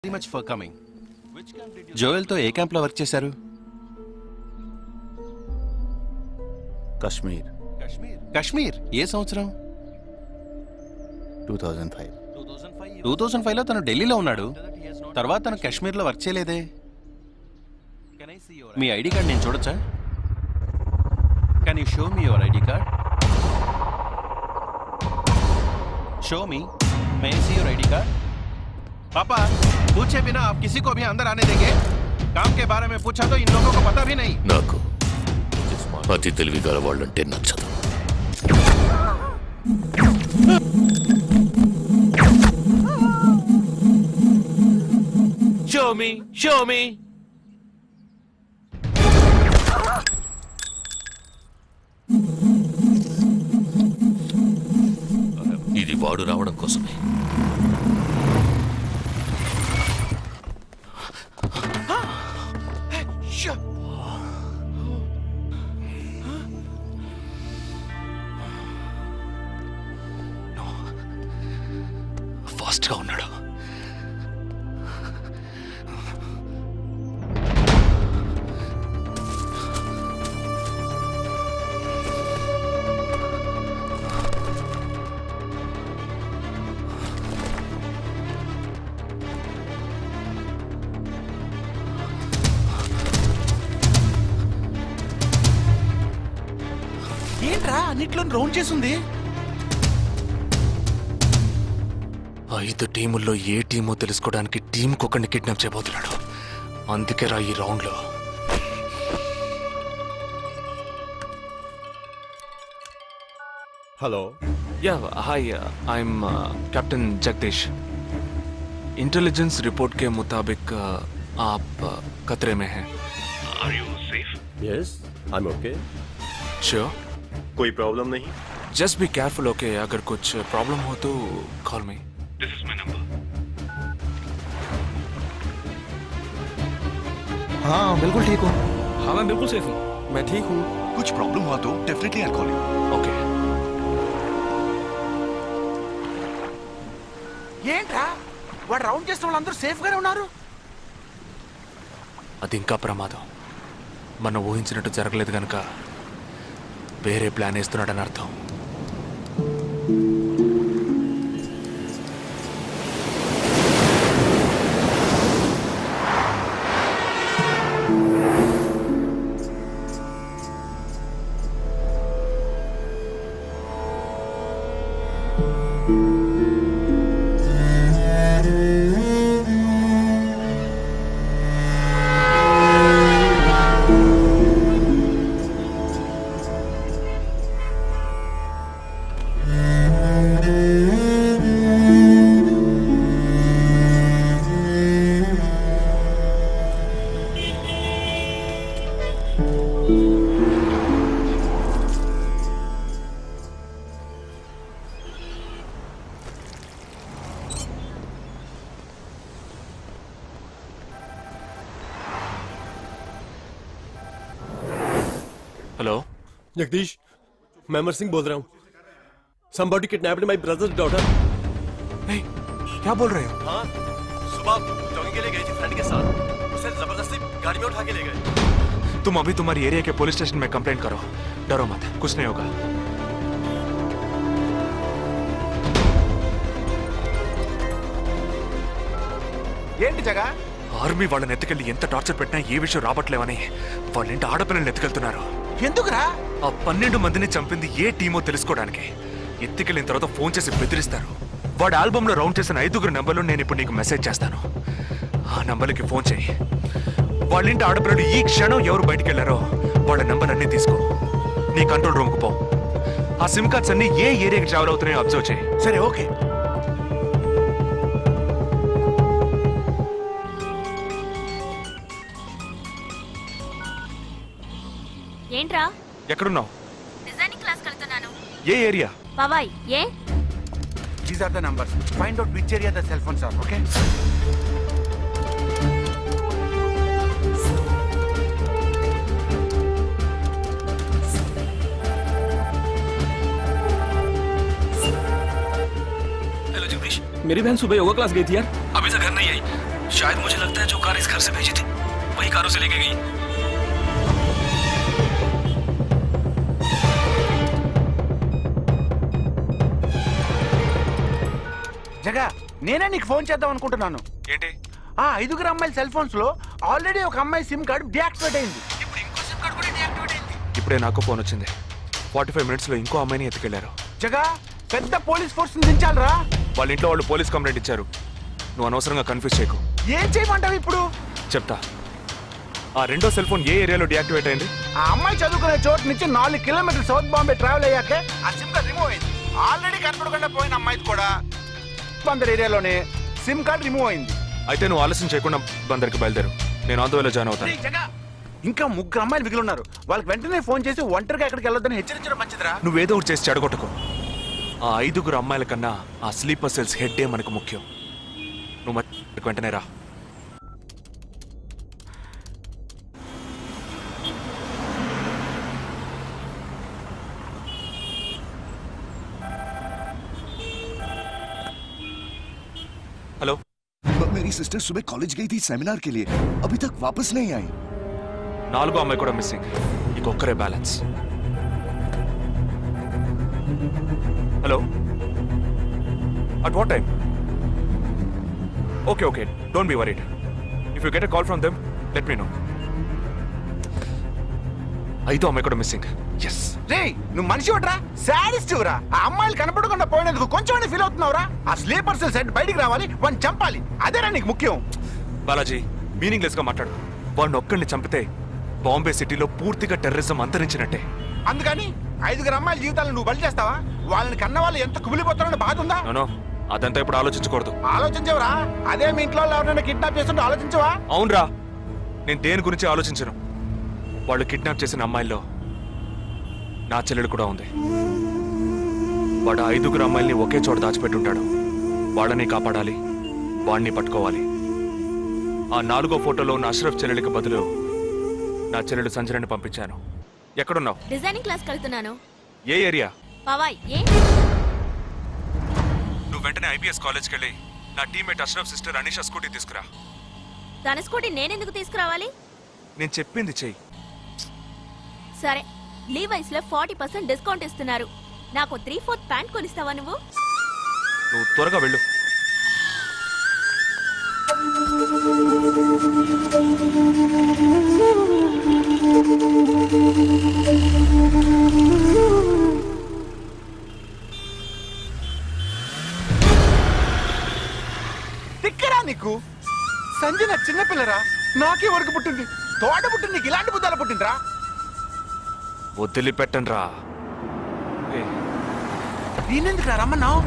Very much for coming. జోయల్తో ఏ క్యాంప్లో వర్క్ చేశారు? కాశ్మీర్. కాశ్మీర్ ఏ సంవత్సరం? 2005. 2005లో తను ఢిల్లీలో ఉన్నాడు. తర్వాత తను కాశ్మీర్లో వర్క్ చేయలేదే. మీ ఐడి కార్డ్ నేను చూడొచ్చా? Can you show me your ID card? Show मी, मैं सी योर आईडी कार्ड. पापा, पूछे बिना आप किसी को भी अंदर आने देंगे? काम के बारे में पूछा तो इन लोगों को पता भी नहीं. నాకు అతి తెలివి గల వాళ్ళంటే నచ్చదు. Show me. ఇది వాడు రావడం కోసమే. ఫాస్ట్గా ఉన్నాడు. ఏంట్రా అన్నిట్లో రౌండ్ చేసింది? 5 టీముల్లో ఏ టీమో తెలుసుకోవడానికి టీంకొకరిని కిడ్నాప్ చేయబోతున్నాడు. అందుకే రా ఈ రౌండ్లో. Hello. Yeah hi, I am captain Jagdish. Intelligence report के मुताबिक आप खतरे में हैं. Are you safe? Yes, I am okay. Sure? कोई प्रॉब्लम नहीं. Just be careful, okay? अगर कुछ प्रॉब्लम हो तो call me. This is my number. हाँ बिल्कुल ठीक हूँ. हाँ मैं बिल्कुल सेफ हूँ. मैं ठीक हूँ. कुछ प्रॉब्लम हुआ तो definitely I call you. Okay. ఏంట్రా వాడు రౌండ్ చేసిన వాళ్ళందరూ సేఫ్ గానే ఉన్నారు? అది ఇంకా ప్రమాదం. మనం ఊహించినట్టు జరగలేదు కనుక వేరే ప్లాన్ వేస్తున్నాడని అర్థం. हेलो जगदीश, मैं अमर सिंह बोल रहा हूँ. Somebody kidnapped my brother's daughter. नहीं, क्या बोल रहे हो? हाँ, सुबह जॉगिंग के लिए गई थी फ्रेंड के साथ. उसे जबरदस्ती गाड़ी में उठा के ले गए. तुम अभी तुम्हारी एरिया के पुलिस स्टेशन में कंप्लेंट करो. डरो मत, कुछ नहीं होगा. ఏంటి జగా? ఆర్మీ వాళ్ళని ఎత్తుకెళ్ళి ఎంత టార్చర్ పెట్టినా ఏ విషయం రాబట్లేవని వాళ్ళేంటి ఆడపిల్లల్ని ఎత్తుకెళ్తున్నారు. ఎందుకురా? ఆ 12 మందిని చంపింది ఏ టీమో తెలుసుకోవడానికి. ఎత్తుకెళ్ళిన తర్వాత ఫోన్ చేసి బెదిరిస్తారు. వాడి ఆల్బంలో రౌండ్ చేసిన 5 నంబర్లు నేను ఇప్పుడు నీకు మెసేజ్ చేస్తాను. ఆ నంబర్లకి ఫోన్ చేయి. వాళ్ళింటి ఆడపిల్లలు ఈ క్షణం ఎవరు బయటికి వెళ్ళారో వాళ్ళ నంబర్ అన్ని తీసుకో. నీ కంట్రోల్ రూమ్కి పో. ఆ సిమ్ కార్డ్స్ అన్ని ఏ ఏరియాకి ట్రావెల్ అవుతున్నాయో అబ్జర్వ్ చేయి. సరే, ఓకే. ఏంట్రా? ఎక్కడున్నావు? డిజైనింగ్ క్లాస్ వెళ్తున్నాను. ఏ ఏరియా? పవాయ్. ఏ? These are the numbers. Find out which area the cell phones are, okay? Hello Jagdish, मेरी बहन सुबह योगा क्लास गई थी यार, अभी से घर नहीं आई. शायद मुझे लगता है जो कार इस घर से भेजी थी वही कार उसे लेके गई। జగా నేనే నీకు ఫోన్ చేద్దాం అనుకుంటున్నాను. ఏంటి? ఆ 5 అమ్మాయిల సెల్ ఫోన్స్ లో ఆల్రెడీ ఒక అమ్మాయి సిమ్ కార్డ్ డియాక్టివేట్ అయింది. ఇప్పుడు ఇంకో సిమ్ కార్డ్ కూడా డియాక్టివేట్ అయింది. ఇప్పుడే నాకు ఫోన్ వచ్చింది. 45 మినిట్స్లో ఇంకో అమ్మాయిని ఎత్తుకెళ్లారు. జగా పెద్ద పోలీస్ ఫోర్స్ దించాలరా. వాళ్ళ ఇంట్లో వాళ్ళు పోలీస్ కంప్లైంట్ ఇచ్చారు. నువ్వు అనవసరంగా కన్ఫ్యూజ్ చేయకు. ఏం చేయమంటావు ఇప్పుడు? చెప్తా. ఆ రెండో సెల్ ఫోన్ ఏ ఏరియాలో డియాక్టివేట్ అయింది? ఆ అమ్మాయి చదువుకునే చోటు నుంచి 4 కిలోమీటర్లు సౌత్ బాంబే ట్రావెల్ అయ్యాకే ఆ సిమ్ కార్డ్ రిమూవ్ అయింది. ఆల్రెడీ కనపడకుండా పోయిన అమ్మాయిది కూడా బందర్ ఏరియాలోనే సిమ్ కార్డ్ రిమూవ్ అయింది. అయితే నువ్వు ఆలస్యం చేయకుండా బందర్కి బయలుదేరు. నేను ఆన్ ద వేలో జాయిన్ అవుతాను. జగా ఇంకా 3 అమ్మాయిలు మిగిలి ఉన్నారు. వాళ్ళకి వెంటనే ఫోన్ చేసి ఒంటరిగా ఎక్కడికి వెళ్ళొద్దని హెచ్చరించడం మంచిదిరా. నువ్వేదో ఒకటి చేసి చెడగొట్టుకో. ఆ 5 అమ్మాయిల కన్నా ఆ స్లీపర్ సెల్స్ హెడ్డే మనకు ముఖ్యం. నువ్వు వెంటనే రా. हेलो, मेरी सिस्टर सुबह कॉलेज गई थी सेमिनार के लिए, अभी तक वापस नहीं आई। 4 అమ్మాయి కూడా మిస్సింగ్. ఇంకొక్కరే balance. Hello, at what time? Okay okay, don't be worried. If you get a call from them let me know. 5 అమ్మాయి కూడా మిస్సింగ్. ఎస్. రే నువ్వు మనిషి ఒకట్రా, సాడిస్ట్ రా. ఆ అమ్మాయిలు కనపడకుండా పోయినందుకు కొంచెం ఫీల్ అవుతున్నావురా. ఆ స్లీపర్ సెల్ సెట్ బయటికి రావాలి, వాడిని చంపాలి. అదేరా నీకు ముఖ్యం. బాలాజీ, మీనింగ్లెస్ గా మాట్లాడు. వాడిని ఒక్కడిని చంపితే బాంబే సిటీలో పూర్తిగా టెర్రరిజం అంతరించినట్టే. అందుకని 5 అమ్మాయిల జీవితాలను నువ్వు బలి చేస్తావా? వాళ్ళని కన్న వాళ్ళు ఎంత కుమిలిపోతారని బాధ ఉందా? నో, అదంతా ఇప్పుడు ఆలోచించకూడదు. ఆలోచించవరా? అదే మీ ఇంట్లో ఎవరైనా కిడ్నాప్ చేస్తుంటే ఆలోచించవా? అవునరా, నేను దేని గురించి ఆలోచించను. వాళ్ళు కిడ్నాప్ చేసిన అమ్మాయిల్లో నా చెల్లెలు కూడా ఉంది. వాడు 5 అమ్మాయిల్ని ఒకే చోట దాచిపెట్టుంటాడు. వాళ్ళని కాపాడాలి, వాడిని పట్టుకోవాలి. ఆ 4వ ఫోటోలో ఉన్న అష్రఫ్ చెల్లెలికి బదులు నా చెల్లెలు సంజనని పంపించాను. ఎక్కడున్నావు? డిజైనింగ్ క్లాస్ వెళ్తున్నాను. ఏ ఏరియా? పవాయ్. ఏ నువ్వు వెంటనే ఐబీఎస్ కాలేజ్కి వెళ్ళి నా teammate Ashraf sister Anisha scooty తీసుకురా. తన స్కూటీ నేనెందుకు తీసుకురావాలి? నేను చెప్పింది చెయ్యి. సరే, లీవైస్ లో 40% డిస్కౌంట్ ఇస్తున్నారు. నాకు 3/4 ప్యాంట్ కొనిస్తావా నువ్వు? నువ్వు త్వరగా వెళ్ళు. తిక్కరా నీకు? సంజన చిన్నపిల్లరా, నాకే వరకు పుట్టింది. తోట పుట్టింది, నీకు ఇలాంటి బుద్ధాలు పుట్టిందిరా. వదిలిపెట్టను రా. నేనెందుకు రమ్మన్నావు?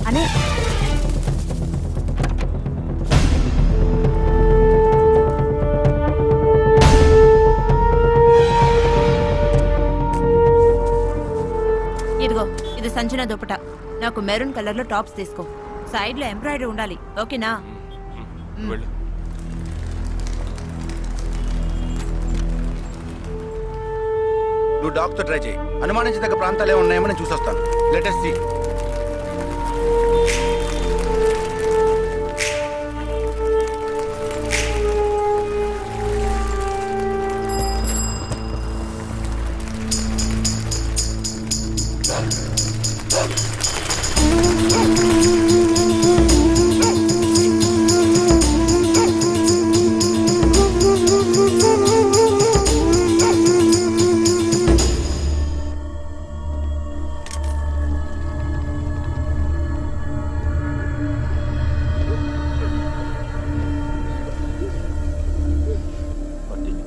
అనే ఇదిగో, ఇది సంజన దుపట. నాకు మెరూన్ కలర్ లో టాప్స్ తీసుకో. సైడ్ లో ఎంబ్రాయిడరీ ఉండాలి, ఓకేనా? వెళ్ళు. నువ్వు డాక్టర్ ట్రై చేయి. అనుమానించదగ్గ ప్రాంతాలు ఏమి ఉన్నాయేమో నేను చూసొస్తాను. Latest see.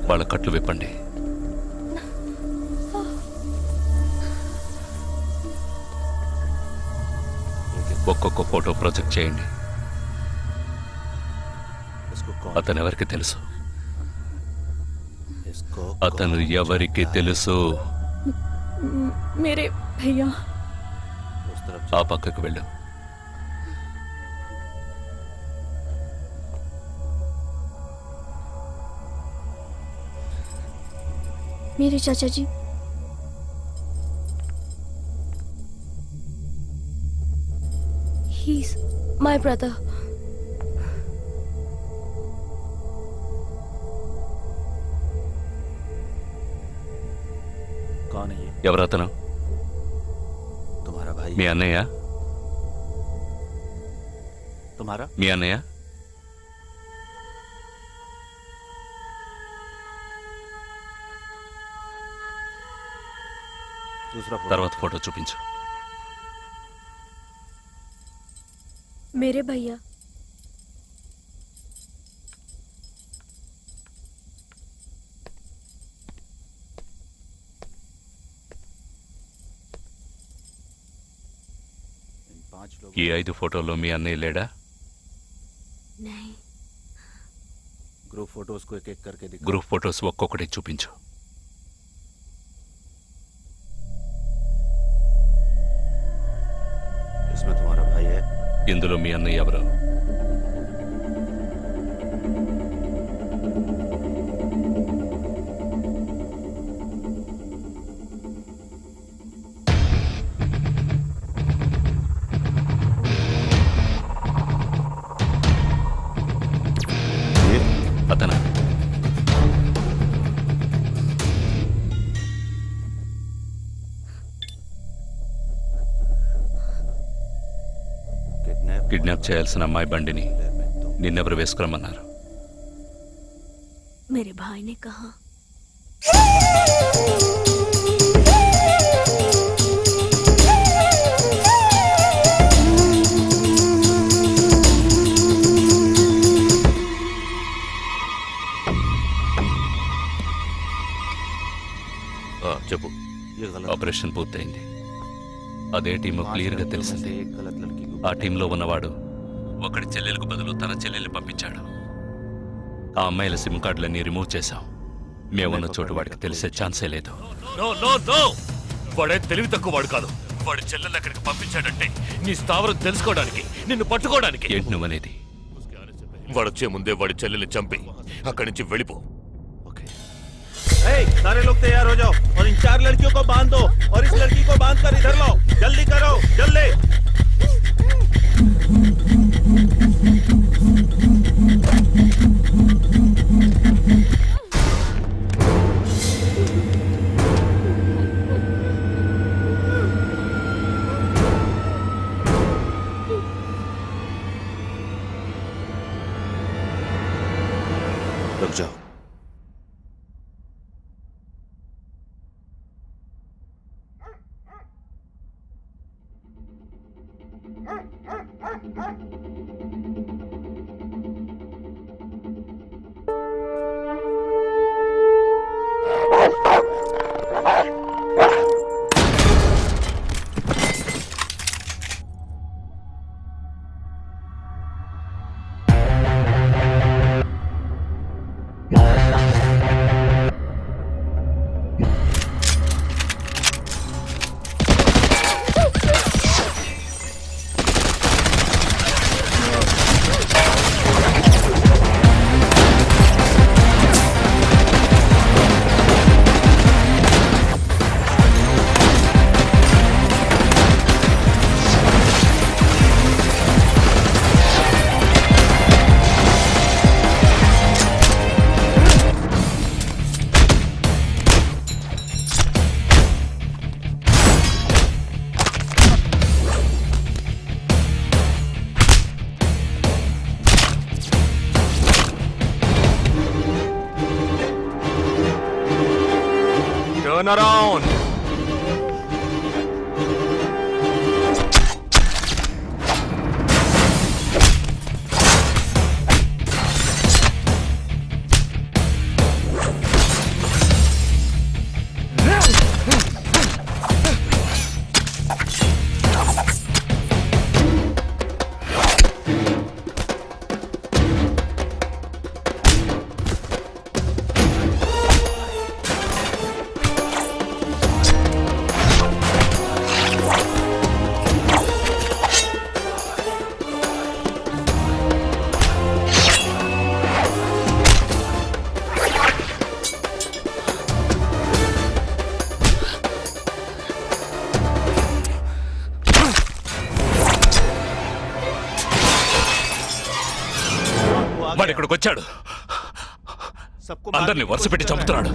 వాళ్ళ కట్లు విప్పండి. ఒక్కొక్క ఫోటో ప్రొజెక్ట్ చేయండి. అతను ఎవరికి తెలుసు? అతను ఎవరికి తెలుసు? మేరే భయ్యా. ఆ పక్కకు వెళ్ళు. मेरे चाचा जी। He's my brother. कौन है ये? ఎవరతను? तुम्हारा भाई? మీ అన్నయ్య? तुम्हारा? మీ అన్నయ్య? दूसरा फोटो। తర్వాత ఫోటో చూపించు. मेरे भैया. इन 5 लोग। ఈ 5 ఫోటోల్లో మీ అన్నయ్య లేడా? नहीं. ग्रुप फोटोज को एक एक करके दिखा। గ్రూప్ ఫోటోస్ ఒక్కొక్కటి చూపించు. इसमें तुम्हारा भाई है? ఇందులో మీ అన్నయ్య ఎవరు? ये అతనా? కిడ్నాప్ చేయాల్సిన అమ్మాయి బండిని నిన్నెవరు వేసుకురమ్మన్నారు? मेरे भाई ने कहा. చెప్పు. ये गलत। ఆపరేషన్ పూర్తయింది. అదే టీము క్లియర్ గా తెలిసింది. एक गलत लड़की को। ఆ టీంలో ఉన్నవాడు ఒకడి చెల్లెలకు బదులు తన చెల్లెల్ని పంపించాడు. ఆ అమ్మాయిల సిమ్ కార్డులన్నీ రిమూవ్ చేశాం. మేమున్న చోటు వాడికి తెలిసే ఛాన్సే లేదు. నో నో నో, వాడే తెలివి తక్కువ వాడు కాదు. వాడి చెల్లెల్ని అక్కడికి పంపించాడంటే నీ స్థావరం తెలుసుకోవడానికి, నిన్ను పట్టుకోవడానికి. ఏంటి నువ్వనేది? వాడొచ్చే ముందే వాడి చెల్లెల్ని చంపి అక్కడి నుంచి వెళ్ళిపో. सारे लोग तैयार हो जाओ और इन 4 लड़कियों को बांध दो और इस लड़की को बांध कर इधर लो. जल्दी करो, जल्दी. रुक जाओ। Turn around. వాడు ఇక్కడికి వచ్చాడు, అందరినీ వరుస పెట్టి చంపుతున్నాడు.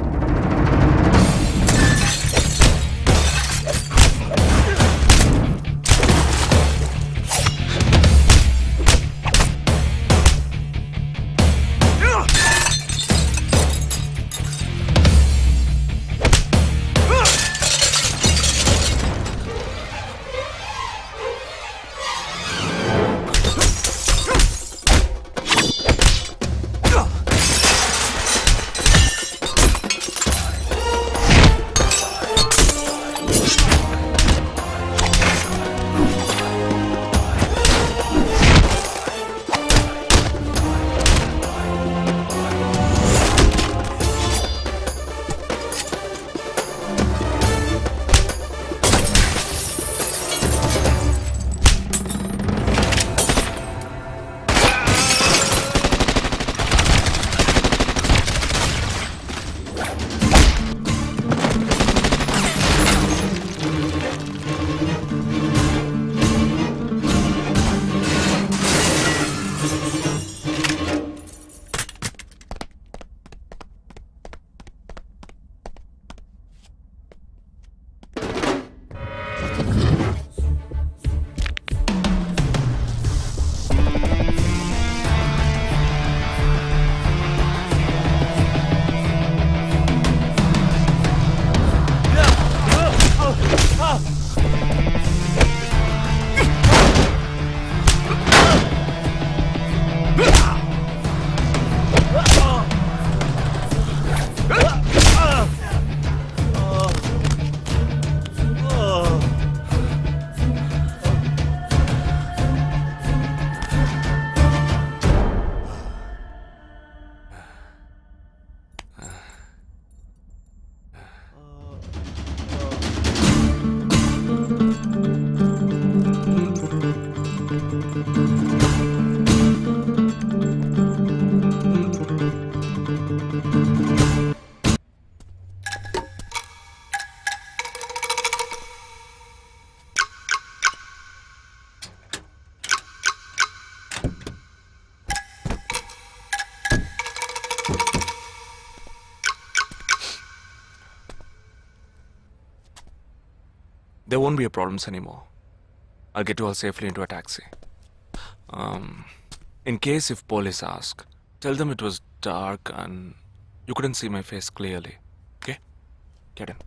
there won't be a problems anymore. I'll get you all safely into a taxi. In case if police ask, tell them it was dark and you couldn't see my face clearly. Okay? Get in.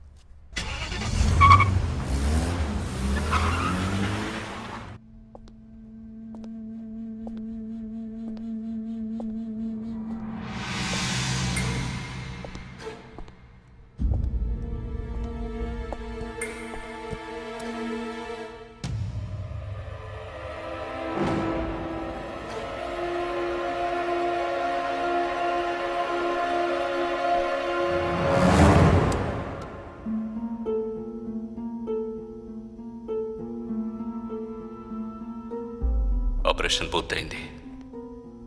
Operation పూర్తయింది.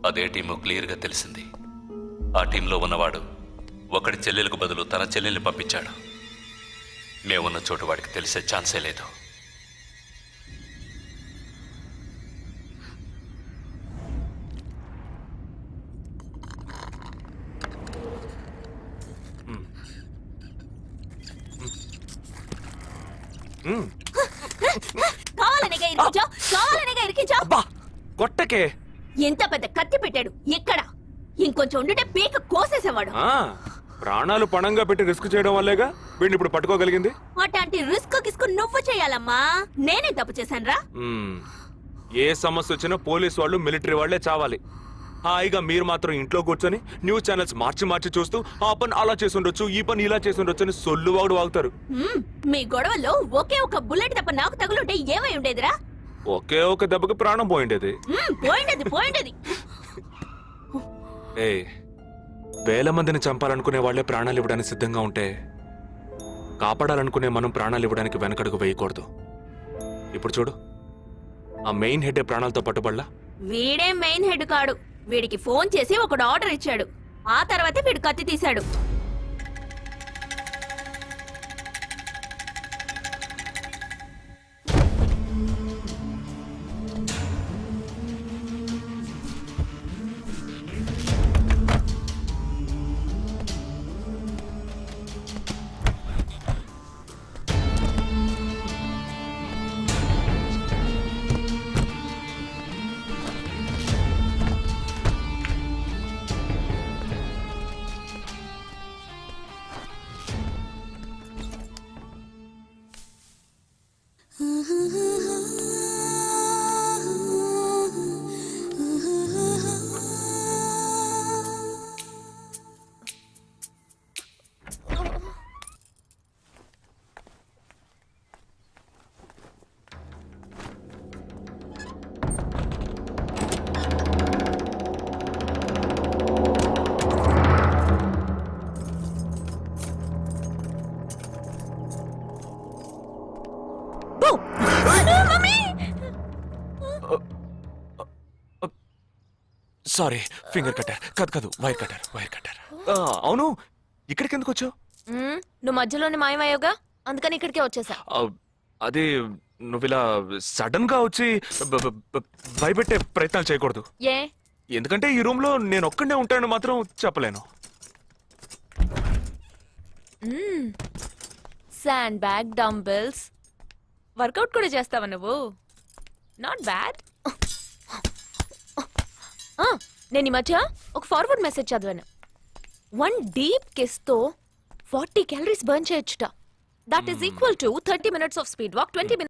అదే team క్లియర్గా తెలిసింది. ఆ టీంలో ఉన్నవాడు ఒకడి చెల్లెలకు బదులు తన చెల్లెల్ని పంపించాడు. మేమున్న చోటు వాడికి తెలిసే ఛాన్సే లేదు. కావాలనిగా ఇరికించావు. అబ్బా కొట్టకే. ఎంత పెద్ద కత్తి పెట్టాడు ఇక్కడ. ఇంకొంచెం ఉండుంటే పీక కోసేసేవాడు. ప్రాణాలు పణంగా పెట్టి రిస్క్ చేయడం వల్లేగా వీడిని ఇప్పుడు పట్టుకోగలిగింది. అట్లాంటి రిస్క్ కిస్కు నువ్వు చేయాలమ్మా. నేనే తప్పు చేశానురా. ఏ సమస్య వచ్చినా పోలీస్ వాళ్ళు మిలిటరీ వాళ్లే చావాలి. హాయిగా మీరు మాత్రం ఇంట్లో కూర్చొని న్యూస్ ఛానల్స్ మార్చి మార్చి చూస్తూ ఆ పని అలా చేసుండొచ్చు, ఈ పని ఇలా చేసుండొచ్చు అని సొల్లు వాడు వాగుతారు. మీ గొడవలో ఒకే ఒక బుల్లెట్ తప్ప నాకు తగులుంటే ఏమై ఉండేదిరా? ఒకే ఒక దెబ్బకి ప్రాణం పోయిండేది. పోయిండేది. వేల మందిని చంపాలనుకునే వాళ్లే ప్రాణాలు ఇవ్వడానికి సిద్ధంగా ఉంటే కాపాడాలనుకునే మనం ప్రాణాలు ఇవ్వడానికి వెనకడుగు వేయకూడదు. ఇప్పుడు చూడు, ఆ మెయిన్ హెడ్ ప్రాణాలతో పట్టుబడలా. వీడే మెయిన్ హెడ్ కాడు. వీడికి ఫోన్ చేసి ఒకడు ఆర్డర్ ఇచ్చాడు. ఆ తర్వాతే వీడు కత్తి తీశాడు. సారీ, ఫింగర్ కట్టర్ కాదు వైర్ కట్టర్. అవును, ఇక్కడికి ఎందుకు వచ్చావు? నువ్వు మధ్యలోనే మాయమయ్యోగా, అందుకని ఇక్కడికే వచ్చేసా. అది నువ్విలా సడన్ గా వచ్చి భయపెట్టే ప్రయత్నాలు చేయకూడదు. ఎందుకంటే ఈ రూమ్ లో నేను ఒక్కడే ఉంటానని మాత్రం చెప్పలేను. శాండ్ బ్యాగ్, డంబెల్స్, వర్కౌట్ కూడా చేస్తావా నువ్వు? Not bad. నేను ఈ మధ్య ఒక ఫార్వర్డ్ మెసేజ్ చదివాను. 1 డీప్ కిస్ తో 40 క్యాలరీస్ బర్న్ చేయొచ్చుట. That is equal to 30 minutes of speed walk, 20 minutes